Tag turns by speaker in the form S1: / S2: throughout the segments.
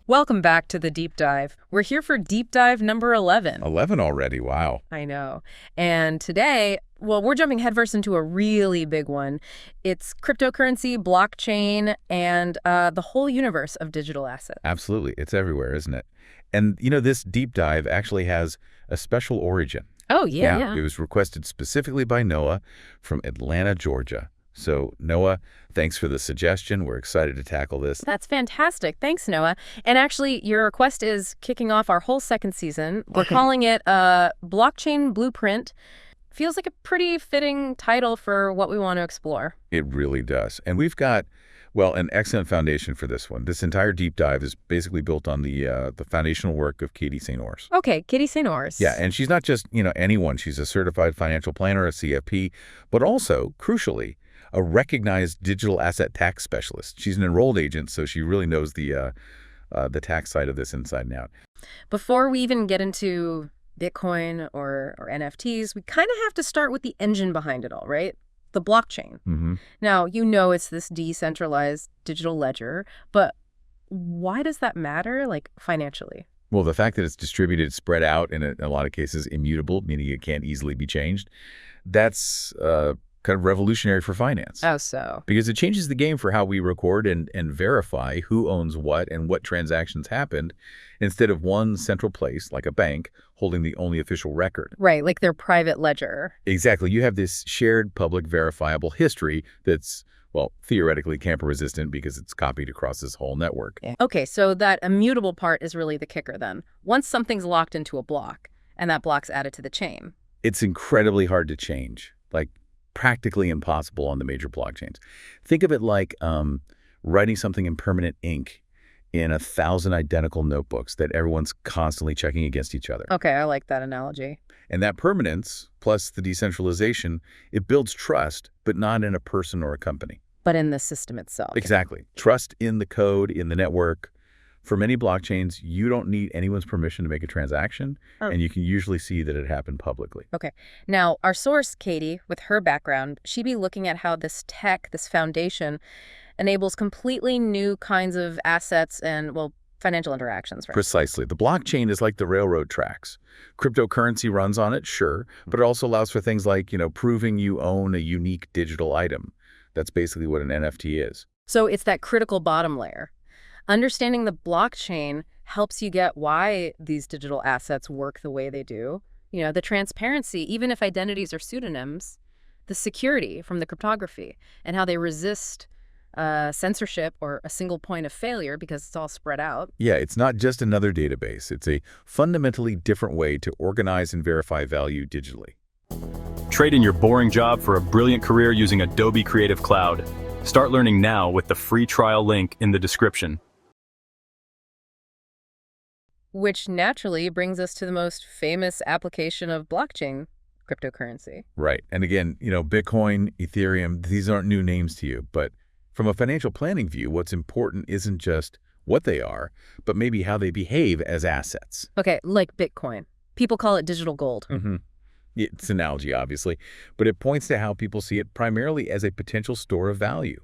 S1: Welcome back to the Deep Dive. We're here for Deep Dive number 11.
S2: 11 already, wow.
S1: I know. And today, well, we're jumping headfirst into a really big one. It's cryptocurrency, blockchain, and the whole universe of digital assets.
S2: Absolutely. It's everywhere, isn't it? And, this deep dive actually has a special origin.
S1: Oh, yeah.
S2: It was requested specifically by Noah from Atlanta, Georgia. So, Noah, thanks for the suggestion. We're excited to tackle this.
S1: That's fantastic. Thanks, Noah. And actually, your request is kicking off our whole second season. We're calling it Blockchain Blueprint. Feels like a pretty fitting title for what we want to explore.
S2: It really does. And we've got, an excellent foundation for this one. This entire deep dive is basically built on the foundational work of Katie St. Ors.
S1: Okay, Katie St. Ors.
S2: Yeah, and she's not just, anyone. She's a certified financial planner, a CFP, but also, crucially, a recognized digital asset tax specialist. She's an enrolled agent, so she really knows the tax side of this inside and out.
S1: Before we even get into Bitcoin or NFTs, we kind of have to start with the engine behind it all, right? The blockchain.
S2: Mm-hmm.
S1: Now, it's this decentralized digital ledger, but why does that matter, financially?
S2: Well, the fact that it's distributed, spread out, and in a lot of cases immutable, meaning it can't easily be changed, that's kind of revolutionary for finance.
S1: Oh, so?
S2: Because it changes the game for how we record and verify who owns what and what transactions happened, instead of one central place, like a bank, holding the only official record.
S1: Right, like their private ledger.
S2: Exactly. You have this shared public verifiable history that's, theoretically tamper-resistant because it's copied across this whole network.
S1: Yeah. Okay, so that immutable part is really the kicker then. Once something's locked into a block, and that block's added to the chain.
S2: It's incredibly hard to change, practically impossible on the major blockchains. Think of it like writing something in permanent ink in 1,000 identical notebooks that everyone's constantly checking against each other.
S1: Okay, I like that analogy.
S2: And that permanence, plus the decentralization, it builds trust, but not in a person or a company.
S1: But in the system itself.
S2: Exactly. Trust in the code, in the network. For many blockchains, you don't need anyone's permission to make a transaction, and you can usually see that it happened publicly.
S1: Okay. Now, our source, Katie, with her background, she'd be looking at how this tech, this foundation, enables completely new kinds of assets and, financial interactions. Right?
S2: Precisely. The blockchain is like the railroad tracks. Cryptocurrency runs on it, sure, but it also allows for things like, proving you own a unique digital item. That's basically what an NFT is.
S1: So it's that critical bottom layer. Understanding the blockchain helps you get why these digital assets work the way they do. The transparency, even if identities are pseudonyms, the security from the cryptography, and how they resist censorship or a single point of failure because it's all spread out.
S2: Yeah, it's not just another database. It's a fundamentally different way to organize and verify value digitally.
S3: Trade in your boring job for a brilliant career using Adobe Creative Cloud. Start learning now with the free trial link in the description.
S1: Which naturally brings us to the most famous application of blockchain, cryptocurrency.
S2: Right. And again, Bitcoin, Ethereum, these aren't new names to you. But from a financial planning view, what's important isn't just what they are, but maybe how they behave as assets.
S1: Okay, like Bitcoin. People call it digital gold.
S2: Mm-hmm. It's an analogy, obviously, but it points to how people see it primarily as a potential store of value.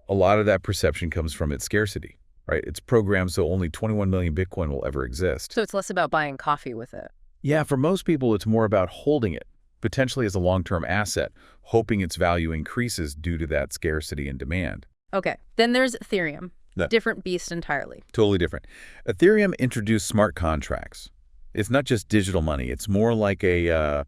S2: A lot of that perception comes from its scarcity. Right? It's programmed so only 21 million Bitcoin will ever exist.
S1: So it's less about buying coffee with it.
S2: Yeah, for most people, it's more about holding it, potentially as a long-term asset, hoping its value increases due to that scarcity and demand.
S1: Okay. Then there's Ethereum.
S2: No.
S1: Different beast entirely.
S2: Totally different. Ethereum introduced smart contracts. It's not just digital money. It's more like a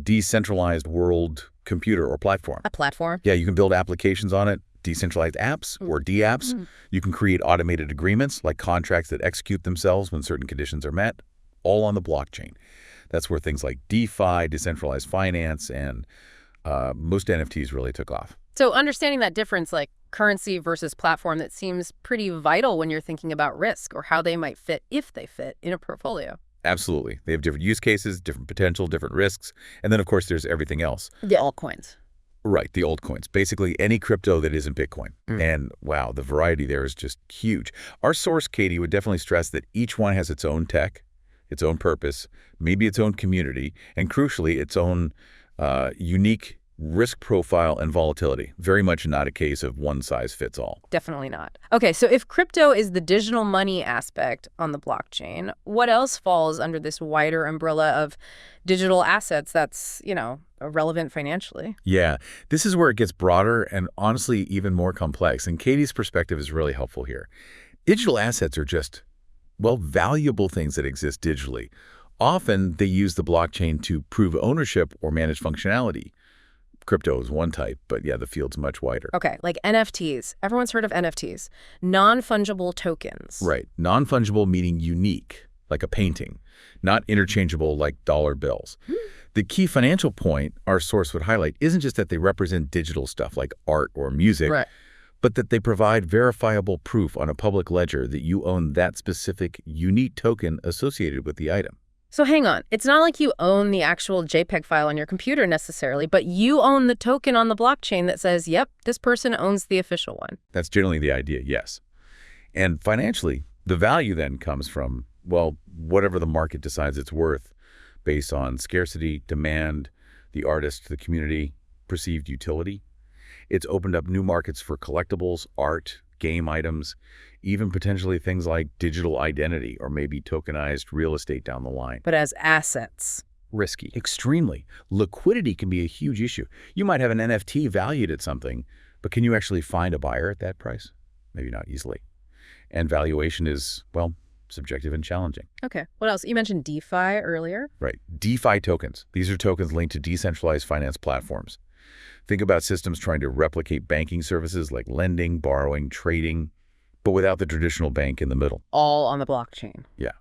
S2: decentralized world computer or platform.
S1: A platform?
S2: Yeah, you can build applications on it. Decentralized apps or DApps. You can create automated agreements like contracts that execute themselves when certain conditions are met, all on the blockchain. That's where things like DeFi, decentralized finance, and most NFTs really took off.
S1: So understanding that difference, like currency versus platform, that seems pretty vital when you're thinking about risk or how they might fit, if they fit, in a portfolio.
S2: Absolutely. They have different use cases, different potential, different risks. And then, of course, there's everything else.
S1: The altcoins.
S2: Right, the altcoins. Basically, any crypto that isn't Bitcoin. And wow, the variety there is just huge. Our source, Katie, would definitely stress that each one has its own tech, its own purpose, maybe its own community, and crucially, its own unique risk profile and volatility. Very much not a case of one size fits all.
S1: Definitely not. Okay, so if crypto is the digital money aspect on the blockchain, what else falls under this wider umbrella of digital assets that's, relevant financially?
S2: Yeah, this is where it gets broader and honestly even more complex. And Katie's perspective is really helpful here. Digital assets are just, valuable things that exist digitally. Often they use the blockchain to prove ownership or manage functionality. Crypto is one type, but yeah, the field's much wider.
S1: Okay, like NFTs. Everyone's heard of NFTs. Non-fungible tokens.
S2: Right. Non-fungible meaning unique, like a painting, not interchangeable like dollar bills. The key financial point our source would highlight isn't just that they represent digital stuff like art or music,
S1: Right.
S2: but that they provide verifiable proof on a public ledger that you own that specific unique token associated with the item.
S1: So hang on. It's not like you own the actual JPEG file on your computer necessarily, but you own the token on the blockchain that says, yep, this person owns the official one.
S2: That's generally the idea, yes. And financially, the value then comes from, whatever the market decides it's worth based on scarcity, demand, the artist, the community, perceived utility. It's opened up new markets for collectibles, art, game items, even potentially things like digital identity or maybe tokenized real estate down the line.
S1: But as assets.
S2: Risky. Extremely. Liquidity can be a huge issue. You might have an NFT valued at something, but can you actually find a buyer at that price? Maybe not easily. And valuation is, subjective and challenging.
S1: Okay. What else? You mentioned DeFi earlier.
S2: Right. DeFi tokens. These are tokens linked to decentralized finance platforms. Think about systems trying to replicate banking services like lending, borrowing, trading, but without the traditional bank in the middle.
S1: All on the blockchain.
S2: Yeah.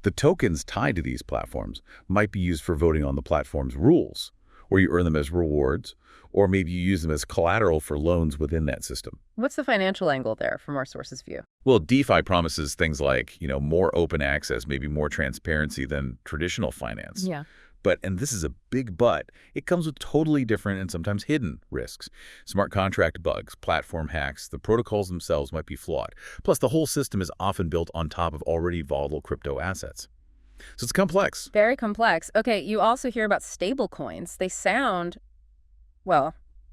S2: The tokens tied to these platforms might be used for voting on the platform's rules, or you earn them as rewards, or maybe you use them as collateral for loans within that system.
S1: What's the financial angle there from our source's view?
S2: Well, DeFi promises things like, more open access, maybe more transparency than traditional finance.
S1: Yeah.
S2: But, and this is a big but, it comes with totally different and sometimes hidden risks. Smart contract bugs, platform hacks, the protocols themselves might be flawed. Plus, the whole system is often built on top of already volatile crypto assets. So it's complex.
S1: Very complex. Okay, you also hear about stable coins. They sound,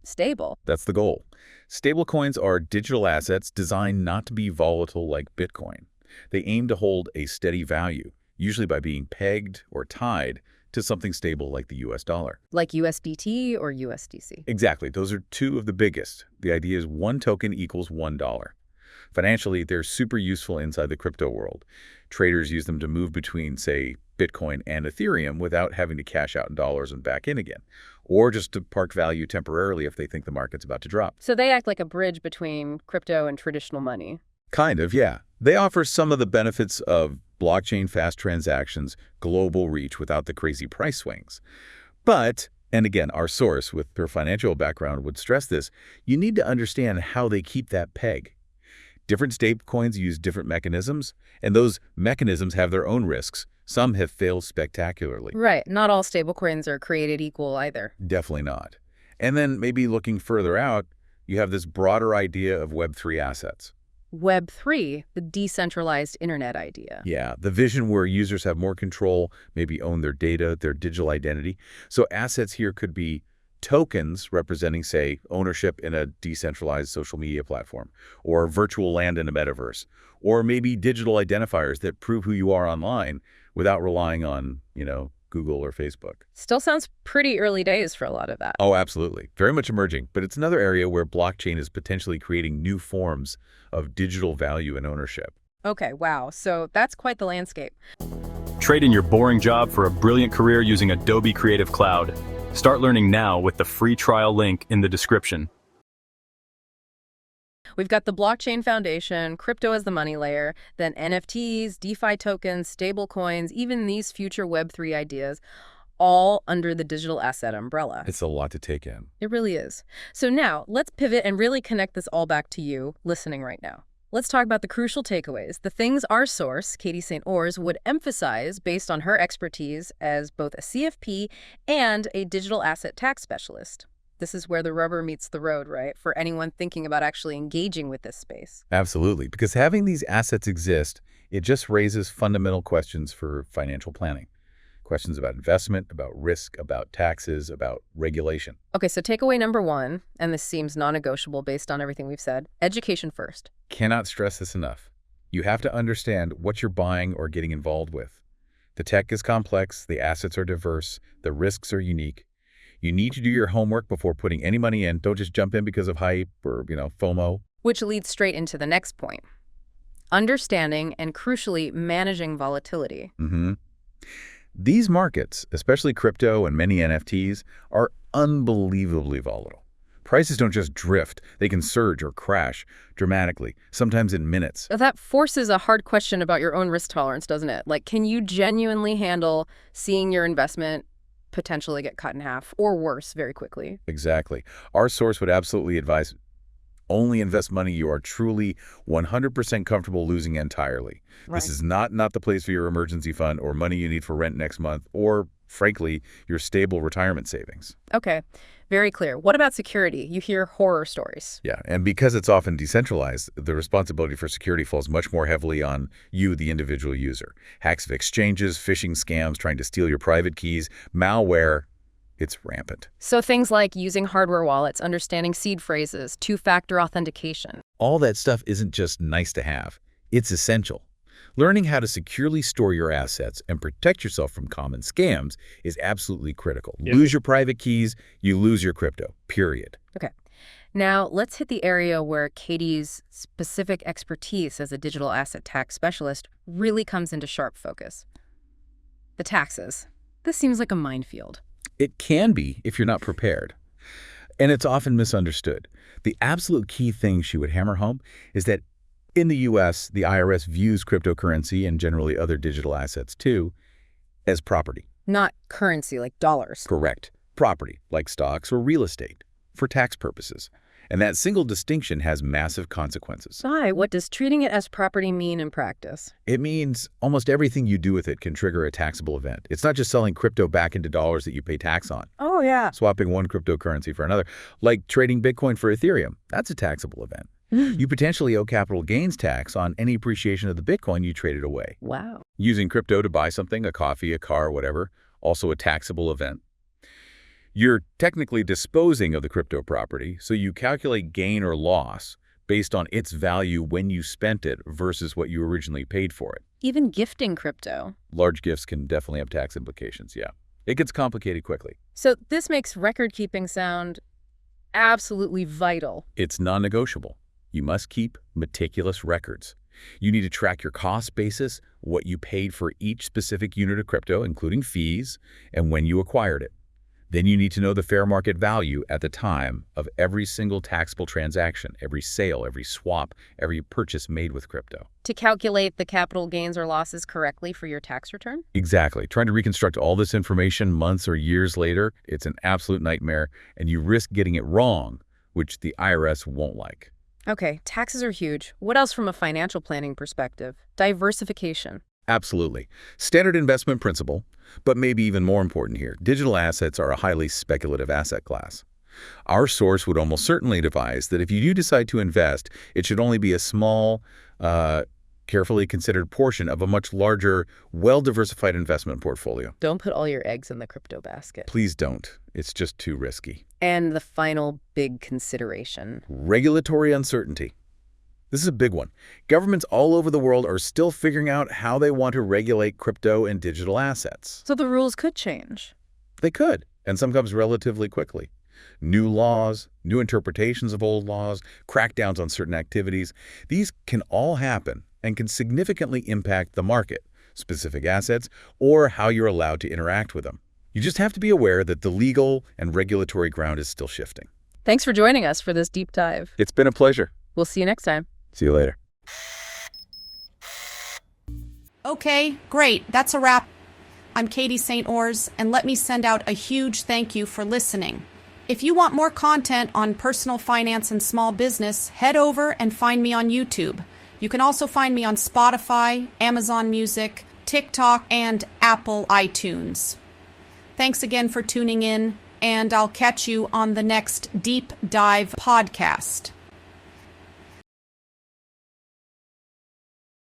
S1: stable.
S2: That's the goal. Stablecoins are digital assets designed not to be volatile like Bitcoin. They aim to hold a steady value, usually by being pegged or tied to something stable like the US dollar.
S1: Like USDT or USDC.
S2: Exactly. Those are two of the biggest. The idea is one token equals $1. Financially, they're super useful inside the crypto world. Traders use them to move between, say, Bitcoin and Ethereum without having to cash out in dollars and back in again, or just to park value temporarily if they think the market's about to drop.
S1: So they act like a bridge between crypto and traditional money.
S2: Kind of, yeah. They offer some of the benefits of blockchain fast transactions, global reach without the crazy price swings. But, and again, our source with her financial background would stress this, you need to understand how they keep that peg. Different stablecoins use different mechanisms, and those mechanisms have their own risks. Some have failed spectacularly.
S1: Right. Not all stablecoins are created equal either.
S2: Definitely not. And then maybe looking further out, you have this broader idea of Web3 assets.
S1: Web3, the decentralized internet idea.
S2: Yeah, the vision where users have more control, maybe own their data, their digital identity. So assets here could be tokens representing, say, ownership in a decentralized social media platform, or virtual land in a metaverse, or maybe digital identifiers that prove who you are online without relying on, Google or Facebook.
S1: Still sounds pretty early days for a lot of that.
S2: Oh, absolutely. Very much emerging, but it's another area where blockchain is potentially creating new forms of digital value and ownership.
S1: Okay, wow. So that's quite the landscape.
S3: Trade in your boring job for a brilliant career using Adobe Creative Cloud. Start learning now with the free trial link in the description.
S1: We've got the blockchain foundation, crypto as the money layer, then NFTs, DeFi tokens, stable coins, even these future Web3 ideas, all under the digital asset umbrella.
S2: It's a lot to take in.
S1: It really is. So now let's pivot and really connect this all back to you listening right now. Let's talk about the crucial takeaways, the things our source, Katie St. Ors, would emphasize based on her expertise as both a CFP and a digital asset tax specialist. This is where the rubber meets the road, right? For anyone thinking about actually engaging with this space.
S2: Absolutely, because having these assets exist, it just raises fundamental questions for financial planning. Questions about investment, about risk, about taxes, about regulation.
S1: Okay, so takeaway number one, and this seems non-negotiable based on everything we've said, education first.
S2: Cannot stress this enough. You have to understand what you're buying or getting involved with. The tech is complex, the assets are diverse, the risks are unique. You need to do your homework before putting any money in. Don't just jump in because of hype or, FOMO.
S1: Which leads straight into the next point. Understanding and, crucially, managing volatility.
S2: These markets, especially crypto and many NFTs, are unbelievably volatile. Prices don't just drift. They can surge or crash dramatically, sometimes in minutes.
S1: That forces a hard question about your own risk tolerance, doesn't it? Like, can you genuinely handle seeing your investment potentially get cut in half or worse very quickly?
S2: Exactly. Our source would absolutely advise only invest money you are truly 100% comfortable losing entirely.
S1: Right.
S2: This is not the place for your emergency fund or money you need for rent next month or, frankly, your stable retirement savings.
S1: Okay, very clear. What about security? You hear horror stories.
S2: Yeah, and because it's often decentralized, the responsibility for security falls much more heavily on you, the individual user. Hacks of exchanges, phishing scams, trying to steal your private keys, malware. It's rampant.
S1: So things like using hardware wallets, understanding seed phrases, two-factor authentication.
S2: All that stuff isn't just nice to have. It's essential. Learning how to securely store your assets and protect yourself from common scams is absolutely critical.
S3: Yeah.
S2: Lose your private keys, you lose your crypto, period.
S1: Okay. Now, let's hit the area where Katie's specific expertise as a digital asset tax specialist really comes into sharp focus. The taxes. This seems like a minefield.
S2: It can be if you're not prepared. And it's often misunderstood. The absolute key thing she would hammer home is that in the U.S., the IRS views cryptocurrency and generally other digital assets too as property.
S1: Not currency like dollars.
S2: Correct. Property, like stocks or real estate, for tax purposes. And that single distinction has massive consequences.
S1: Why? What does treating it as property mean in practice?
S2: It means almost everything you do with it can trigger a taxable event. It's not just selling crypto back into dollars that you pay tax on.
S1: Oh, yeah.
S2: Swapping one cryptocurrency for another, like trading Bitcoin for Ethereum. That's a taxable event. You potentially owe capital gains tax on any appreciation of the Bitcoin you traded away.
S1: Wow.
S2: Using crypto to buy something, a coffee, a car, whatever, also a taxable event. You're technically disposing of the crypto property, so you calculate gain or loss based on its value when you spent it versus what you originally paid for it.
S1: Even gifting crypto.
S2: Large gifts can definitely have tax implications, yeah. It gets complicated quickly.
S1: So this makes record-keeping sound absolutely vital.
S2: It's non-negotiable. You must keep meticulous records. You need to track your cost basis, what you paid for each specific unit of crypto, including fees, and when you acquired it. Then you need to know the fair market value at the time of every single taxable transaction, every sale, every swap, every purchase made with crypto.
S1: To calculate the capital gains or losses correctly for your tax return?
S2: Exactly. Trying to reconstruct all this information months or years later, it's an absolute nightmare, and you risk getting it wrong, which the IRS won't like.
S1: Okay, taxes are huge. What else from a financial planning perspective? Diversification.
S2: Absolutely. Standard investment principle, but maybe even more important here, digital assets are a highly speculative asset class. Our source would almost certainly advise that if you do decide to invest, it should only be a small, carefully considered portion of a much larger, well-diversified investment portfolio.
S1: Don't put all your eggs in the crypto basket.
S2: Please don't. It's just too risky.
S1: And the final big consideration.
S2: Regulatory uncertainty. This is a big one. Governments all over the world are still figuring out how they want to regulate crypto and digital assets.
S1: So the rules could change.
S2: They could, and sometimes relatively quickly. New laws, new interpretations of old laws, crackdowns on certain activities, these can all happen and can significantly impact the market, specific assets, or how you're allowed to interact with them. You just have to be aware that the legal and regulatory ground is still shifting.
S1: Thanks for joining us for this deep dive.
S2: It's been a pleasure.
S1: We'll see you next time.
S2: See you later.
S4: Okay, great. That's a wrap. I'm Katie St. Ors, and let me send out a huge thank you for listening. If you want more content on personal finance and small business, head over and find me on YouTube. You can also find me on Spotify, Amazon Music, TikTok, and Apple iTunes. Thanks again for tuning in, and I'll catch you on the next Deep Dive podcast.